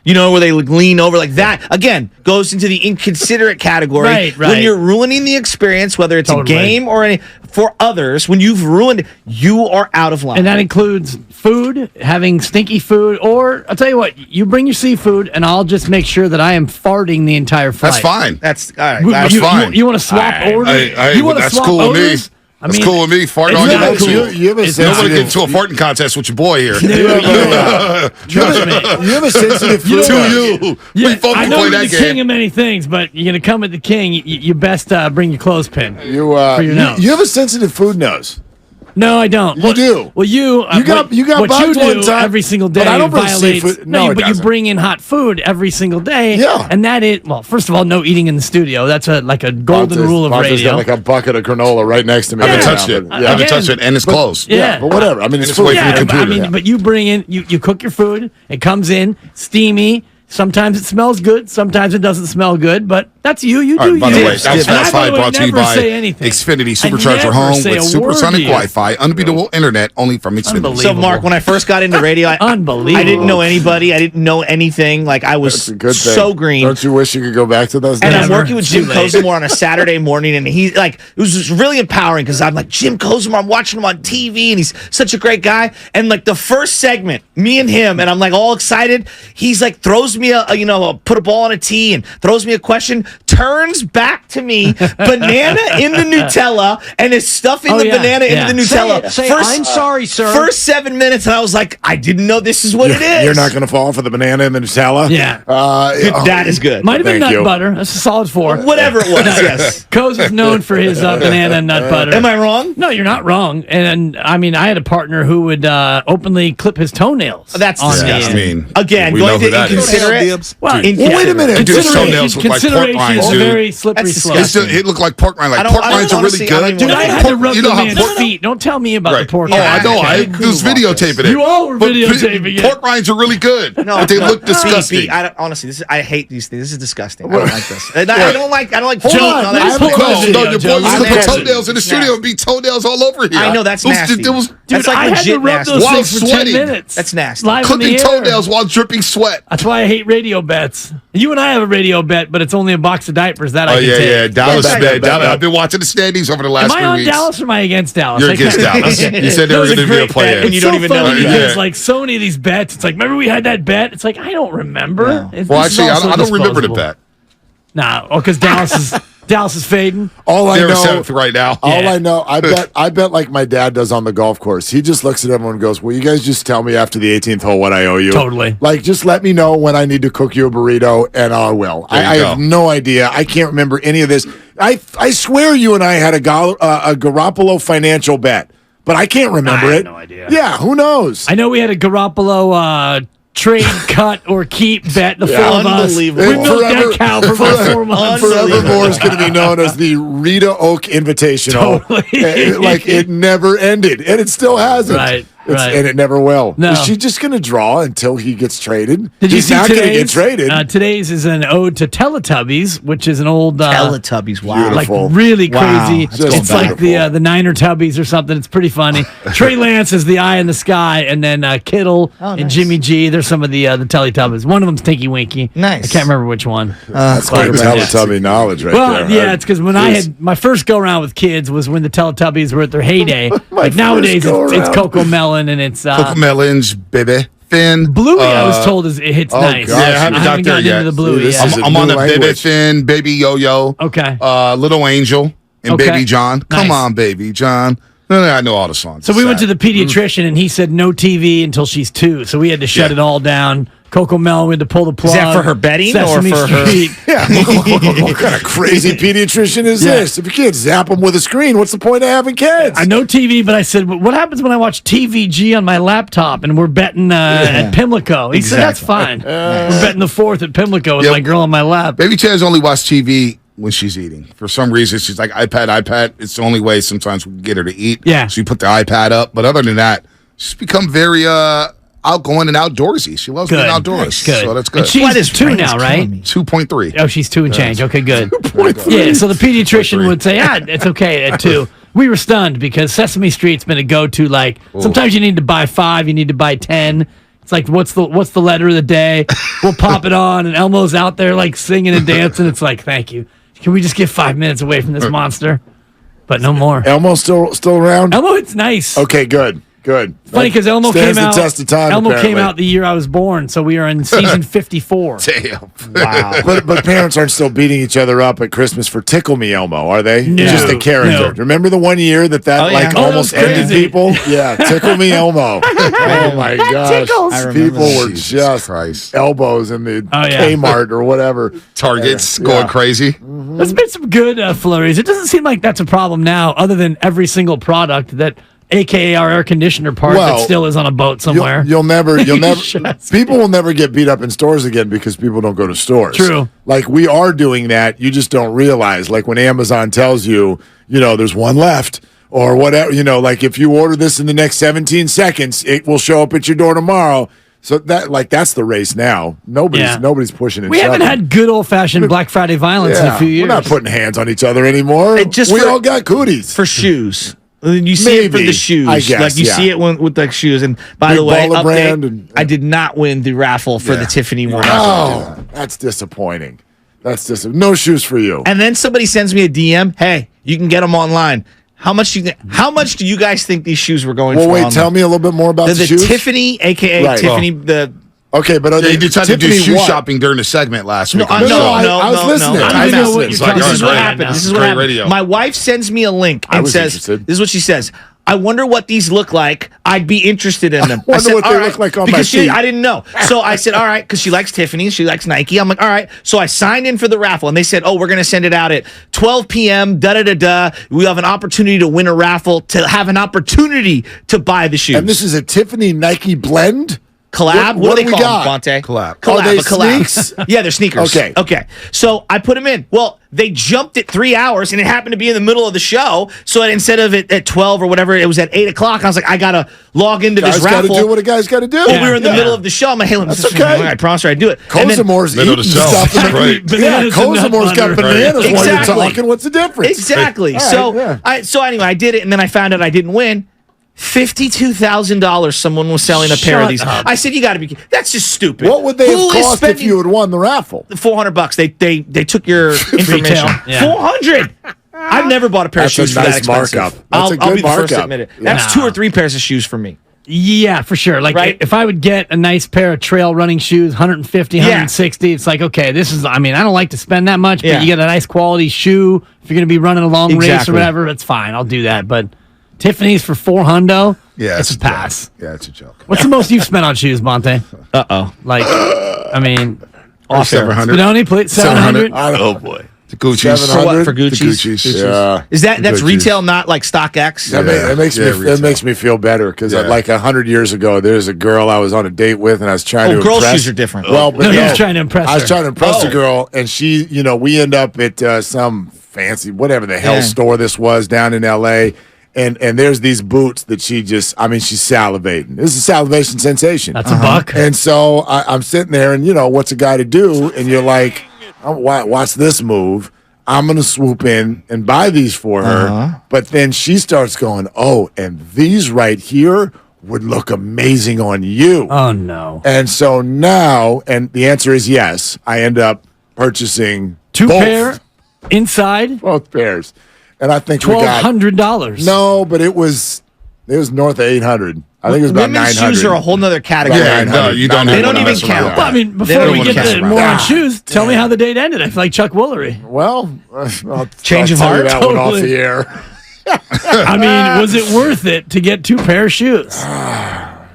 You know, where they lean over like that. Again, goes into the inconsiderate category. Right. When you're ruining the experience, whether it's a game or for others, when you've ruined it, you are out of line. And that includes food, having stinky food, or I'll tell you what, you bring your seafood, and I'll just make sure that I am farting the entire flight. That's fine. That's all right. That's fine. You want to swap orders? You want to swap cool orders? With me. That's cool with me. Fart all you want to. You don't want to get into a farting contest with your boy here. Trust me. You have a sensitive food nose. I know you're the king of many things, but you're going to come at the king. You best bring your clothespin for your nose. You have a sensitive food nose. No, I don't. You do. Well, you got what bugged you do one time every single day. But I don't violate seafood. but you bring in hot food every single day. Yeah, and that is first of all, no eating in the studio. That's like a golden rule of radio. Got like a bucket of granola right next to me. I haven't touched it. I haven't touched it, and it's closed. Yeah, but whatever. I mean, it's away from the computer. I mean, but you bring in, you cook your food. It comes in steamy. Sometimes it smells good. Sometimes it doesn't smell good. But that's you. You do. By the way, that's by brought to you by anything. Xfinity Supercharger Home with supersonic Wi-Fi, unbeatable internet, only from Xfinity. So, Mark, when I first got into radio, I didn't know anybody. I didn't know anything. Like, I was so green. Don't you wish you could go back to those days? And I'm working with Jim Kozimor on a Saturday morning, and he it was just really empowering because I'm like, Jim Kozimor, I'm watching him on TV, and he's such a great guy. And like the first segment, me and him, and I'm like all excited. He's like throws me put a ball on a tee and throws me a question, turns back to me, banana in the Nutella, and is stuffing the banana into the Nutella. Say I'm sorry, sir. First 7 minutes, and I was like, I didn't know this is what it is. You're not going to fall for the banana in the Nutella? Yeah. That is good. Might have been nut butter. That's a solid 4. Whatever it was, yes. Coz is known for his banana and nut butter. Am I wrong? No, you're not wrong. And I mean, I had a partner who would openly clip his toenails. That's disgusting. Again, going to inconsiderate. Well, wait a minute. Dude, toenails look like pork rinds, dude. Very slippery slope. It looked like pork rind. Like pork rinds are really good. Dude, I had to rub the man's feet. Don't tell me about the pork rind. Oh, I know. I was videotaping it. You all were videotaping it. Pork rinds are really good, but they look disgusting. Honestly, I hate these things. This is disgusting. I don't like this. I don't like. No, your boy was clipping toenails in the studio and be toenails all over here. I know that's nasty. Dude, I had to rub those things for 10 minutes. That's nasty. Clipping toenails while dripping sweat. That's why I hate radio bets. You and I have a radio bet, but it's only a box of diapers. That I can take. Yeah, Dallas bet. I've been watching the standings over the last 3 weeks. Am I on Dallas or am I against Dallas? You're against Dallas. You said they were going to be a play-in. And you don't even know. Because like so many of these bets, it's like, remember we had that bet? It's like, I don't remember. No. Well, actually, I don't remember the bet. Nah, because Dallas is fading. All I They're know seventh right now. All I know, I bet like my dad does on the golf course. He just looks at everyone and goes, "Will you guys just tell me after the 18th hole what I owe you?" Totally. Like, just let me know when I need to cook you a burrito, and I will. I have no idea. I can't remember any of this. I swear you and I had a Garoppolo financial bet, but I can't remember it. I have no idea. Yeah, who knows? I know we had a Garoppolo trade, cut, or keep bet, the four of us. Unbelievable. We milked that cow for about 4 months. Forevermore is going to be known as the Rita Oak Invitational. Totally. Like, it never ended, and it still hasn't. Right. And it never will. No. Is she just going to draw until he gets traded? Did you He's see not going to get traded. Today's is an ode to Teletubbies, which is an old Teletubbies. Wow, like really crazy. Wow. It's like the Niner Tubbies or something. It's pretty funny. Trey Lance is the eye in the sky, and then Kittle and Jimmy G. There's some of the Teletubbies. One of them's Tinky Winky. Nice. I can't remember which one. That's quite Teletubby knowledge, right there. Well, yeah, it's because when I had my first go around with kids was when the Teletubbies were at their heyday. Like nowadays, it's Coco Melon and it's Melons, baby. Finn. Bluey, I was told, it hits nice. Gosh, I haven't got there yet. Into the Bluey yet. I'm on the Baby Finn, Baby Yo-Yo. Okay. Little Angel and Baby John. Come on, Baby John. I know all the songs. So we went to the pediatrician, and he said no TV until she's 2. So we had to shut it all down. Coco Melon, we had to pull the plug. Is that for her bedding Sesame or for Street. her? Yeah. What kind of crazy pediatrician is this? If you can't zap them with a screen, what's the point of having kids? I know TV, but I said, what happens when I watch TVG on my laptop and we're betting at Pimlico? He said, that's fine. We're betting the 4th at Pimlico with my girl on my lap. Baby Chaz only watches TV when she's eating. For some reason, she's like, iPad. It's the only way sometimes we can get her to eat. Yeah. So you put the iPad up. But other than that, she's become very outgoing and outdoorsy. She loves being outdoors. Good. So that's good. And she's 2 now, right? 2.3. Oh, she's 2 and change. Okay, good. 2.3. Yeah, so the pediatrician would say, it's okay at 2. We were stunned because Sesame Street's been a go-to. Like, sometimes you need to buy 5, you need to buy 10. It's like, what's the letter of the day? We'll pop it on, and Elmo's out there like singing and dancing. It's like, thank you. Can we just get 5 minutes away from this monster? But no more. Elmo's still around? Elmo, it's nice. Okay, good. Funny because Elmo came out. The test of time, Elmo apparently. came out the year I was born, so we are in season 54. Damn. Wow. But parents aren't still beating each other up at Christmas for Tickle Me Elmo, are they? No. Just the character. No. Remember the one year that Oh, yeah. Oh, almost that was ended crazy. people? Yeah, Tickle Me Elmo. Oh my gosh. I remember People that. were Jesus just Christ. elbows in the Kmart or whatever. Target's going crazy. There's been some good flurries. It doesn't seem like that's a problem now, other than every single product that, AKA our air conditioner part, that still is on a boat somewhere. You'll never. Yes. People will never get beat up in stores again because people don't go to stores. True. Like we are doing that. You just don't realize. Like when Amazon tells you, there's one left or whatever. Like if you order this in the next 17 seconds, it will show up at your door tomorrow. So that's the race now. Nobody's pushing it. We haven't had good old fashioned Black Friday violence in a few years. We're not putting hands on each other anymore. We all got cooties for shoes. You see it for the shoes. I guess, like you see it with the shoes. And by Big the way, Baller update, brand I did not win the raffle for the Tiffany one. Oh, that's disappointing. No shoes for you. And then somebody sends me a DM. Hey, you can get them online. How much do you guys think these shoes were going for? Well, wait. online? Tell me a little bit more about the shoes. Tiffany, aka Tiffany. Okay, but They decided to do shoe what? shopping during the segment last week. I was listening. I know what It's you're like, talking This is all what right, happened. right. This is It's what great happened. radio. My wife sends me a link and was says, interested. "This is what she says. I wonder what these look like. I'd be interested in them." wonder I said, what they "All look like on because my feet." I didn't know. So I said, all right, because she likes Tiffany, she likes Nike. I'm like, all right. So I signed in for the raffle, and they said, oh, we're going to send it out at 12 p.m. We have an opportunity to win a raffle, to have an opportunity to buy the shoes. And this is a Tiffany Nike blend? Collab? What do they call them, Bonte? Collab. Collab. Are they a collab. sneaks? Yeah, they're sneakers. Okay. So I put them in. Well, they jumped it 3 hours, and it happened to be in the middle of the show. So instead of it at 12 or whatever, it was at 8 o'clock. I was like, I got to log into this Guys got to raffle. do what a guy's got to do. Well, we were in the middle of the show. I'm like, hey, let me That's okay. I promised her I'd do it. And then- Cozamore's Middle eating of the show. stuff. That's right. Bananas and nut Cozamore's got butter. bananas while you're Exactly. talking. What's the difference? Exactly. All So right, so anyway, I did it, and then I found out I didn't win. $52,000 someone was selling a pair of these. up. I said, you got to be. That's just stupid. What would they Who have is cost if spending you had won the raffle? $400? They took your information. Retail, yeah. 400. I've never bought a pair That's of shoes a for that nice expensive. markup. That's I'll a good be the first to markup. admit it. Yeah. That's 2 or 3 pairs of shoes for me. Yeah, for sure. Like Right? if I would get a nice pair of trail running shoes, 150, 160, it's like, okay, this is, I don't like to spend that much, but Yeah. you get a nice quality shoe. If you're going to be running a long race or Exactly. whatever, it's fine. I'll do that. But Tiffany's for $400, Yeah, it's a pass. Yeah, it's a joke. What's the most you've spent on shoes, Monte? Uh-oh. Like, Off 700. Spinoni, please, 700? Oh boy, the Gucci's. 700? For what? For The Gucci's? Gucci's. Yeah. That's Gucci's. retail, not like StockX? Yeah. That retail. makes me feel better because Yeah. like 100 years ago, there's a girl I was on a date with, and I was trying to girls' impress. shoes are different. Well, but No, he was trying to impress I was her. trying to impress Oh. the girl, and she, we end up at some fancy whatever the hell Yeah. store this was down in L.A. And there's these boots that she's salivating. This is a salivation sensation. That's a buck. And so I'm sitting there, and what's a guy to do? And you're like, watch this move. I'm going to swoop in and buy these for her. But then she starts going, oh, and these right here would look amazing on you. Oh, no. And so now, and the answer is yes, I end up purchasing Two both, pair inside, both pairs. And I think we got $1,200. no, but it was north of 800. I think it was about Women's 900. shoes are a whole nother category. Yeah, About no, 900. you don't. They even don't wanna even mess count. around. Well, I mean, They before don't we wanna get catch to around. more on God shoes, tell me how the date ended. I feel like Chuck Woolery. Well, Change of I'll tell you heart? that one off Totally. the air. I mean, was it worth it to get 2 pair of shoes?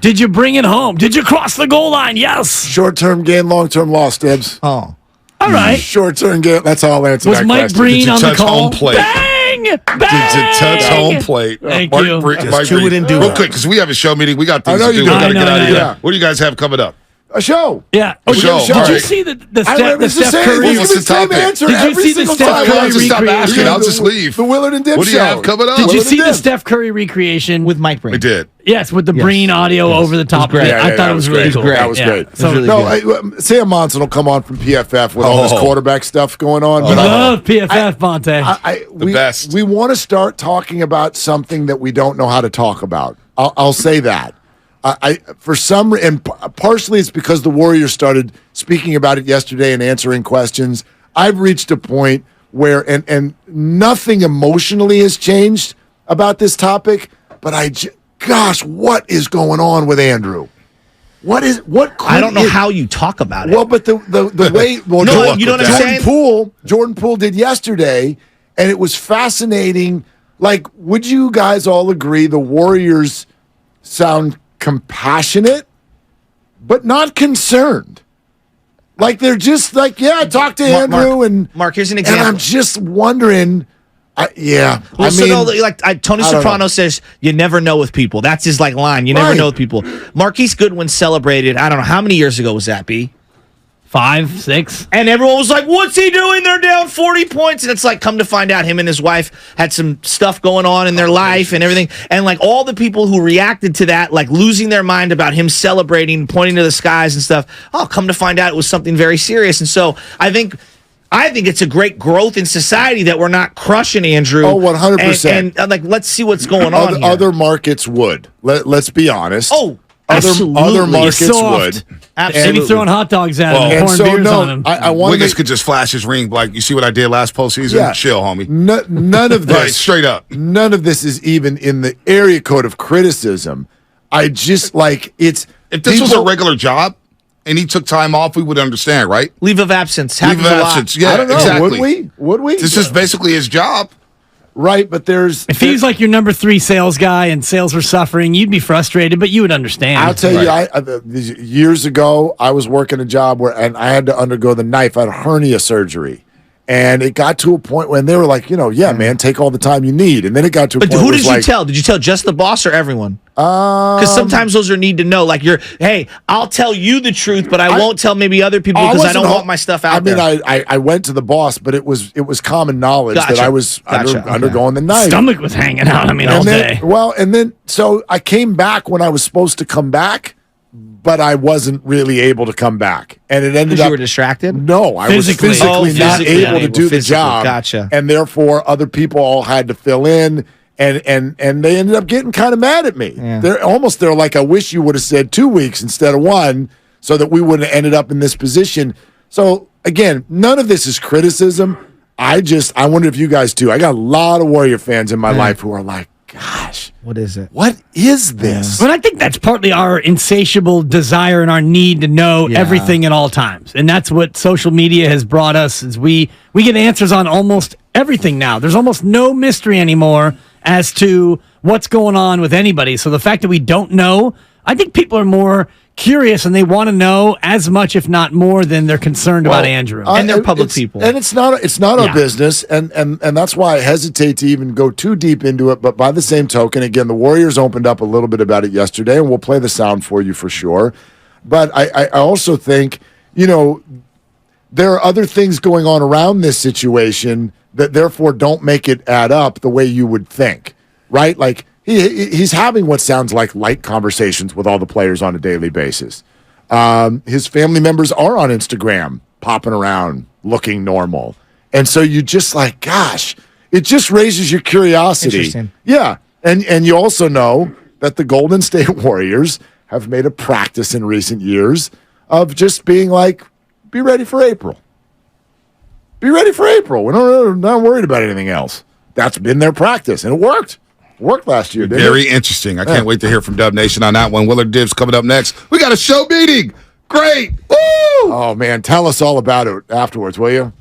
Did you bring it home? Did you cross the goal line? Yes. Short-term gain, long-term loss, Dibs. Oh. All right. Short-term gain. That's all I'll answer Was that Mike question. Breen Did you on the touch call? home plate? Bang! Bang! To touch home plate. Thank Mark you. Breen- Just Mike chew Breen. it and do Real it. quick, because we have a show meeting. We got things I know to you do. do. We got to I get know, out of I here. know. What do you guys have coming up? A show. Yeah. A show. Did All you right. see the It's the Steph same- Curry? it's What's the the same topic? answer Did you every see the single Steph time. Curry Why don't you stop recreation? asking? I'll just leave. The Willard and Dibs What do you show. have coming up? Did you Willard see and the Dibs. Steph Curry recreation? With Mike Breen. We did. Yes, with the Yes. Breen audio over the top of great. it. Yeah, I thought it was really great. cool. That was Yeah. great. So, really No, Sam Monson will come on from PFF with all this Oh. quarterback stuff going on. you But love PFF, Bonte. we, best. We want to start talking about something that we don't know how to talk about. I'll say that. I for some, and partially it's because the Warriors started speaking about it yesterday and answering questions. I've reached a point where, and nothing emotionally has changed about this topic, but gosh, what is going on with Andrew? I don't know how you talk about it. Well, but the way, well, no, you know what I'm saying? Jordan Poole did yesterday, and it was fascinating. Like, would you guys all agree the Warriors sound compassionate, but not concerned? Like, they're just like, yeah, talk to Andrew. Mark, here's an example. And I'm just wondering, yeah. Well, Tony Soprano says, you never know with people. That's his line. You never know with people. Marquise Goodwin celebrated, I don't know, how many years ago was that, B? 5, 6. And everyone was like, what's he doing? They're down 40 points. And it's like, come to find out, him and his wife had some stuff going on in their life and everything. And all the people who reacted to that, losing their mind about him celebrating, pointing to the skies and stuff, come to find out it was something very serious. And so I think it's a great growth in society that we're not crushing Andrew. Oh, 100%. And let's see what's going on here. Other markets would. Let's be honest. Oh, Other markets would. Absolutely. Maybe throwing hot dogs at him and pouring beers on him. Wiggins could just flash his ring like, you see what I did last postseason? Yeah. Chill, homie. None of this. Right, straight up. None of this is even in the area code of criticism. I just it's. If this was a regular job and he took time off, we would understand, right? Leave of absence. Leave of absence. Yeah, I don't know. Exactly. Would we? This is basically his job. Right, but if he was like your number 3 sales guy and sales were suffering, you'd be frustrated, but you would understand. I'll tell you, years ago, I was working a job and I had to undergo the knife. I had hernia surgery. And it got to a point when they were like, yeah, man, take all the time you need. And then it got to a point where who did you tell? Did you tell just the boss or everyone? Because sometimes those are need to know. Hey, I'll tell you the truth, but I won't tell maybe other people because I don't want my stuff out there. I went to the boss, but it was common knowledge that I was undergoing the knife. Stomach was hanging out, all day. Well, and then, so I came back when I was supposed to come back, but I wasn't really able to come back. And it ended up... you were distracted? No, I was physically not able to do the job. Gotcha. And therefore, other people all had to fill in, and they ended up getting kind of mad at me. Yeah. They're like, I wish you would have said 2 weeks instead of 1, so that we wouldn't have ended up in this position. So, again, none of this is criticism. I wonder if you guys too. I got a lot of Warrior fans in my life who are like, gosh, what is it? What is this? But I think that's partly our insatiable desire and our need to know everything at all times. And that's what social media has brought us, is we get answers on almost everything now. There's almost no mystery anymore as to what's going on with anybody. So the fact that we don't know, I think people are more curious and they want to know as much, if not more, than they're concerned about Andrew. And they're public people. And it's not our business, and that's why I hesitate to even go too deep into it. But by the same token, again, the Warriors opened up a little bit about it yesterday, and we'll play the sound for you for sure. But I also think, there are other things going on around this situation that therefore don't make it add up the way you would think, right? Like, he's having what sounds like light conversations with all the players on a daily basis. His family members are on Instagram, popping around, looking normal. And so you just gosh, it just raises your curiosity. Interesting. Yeah. And you also know that the Golden State Warriors have made a practice in recent years of just being like, be ready for April. Be ready for April. We're not worried about anything else. That's been their practice, and it worked. Worked last year, didn't it? Very interesting. I can't wait to hear from Dub Nation on that one. Willard Dibs coming up next. We got a show meeting. Great. Woo! Oh, man. Tell us all about it afterwards, will you?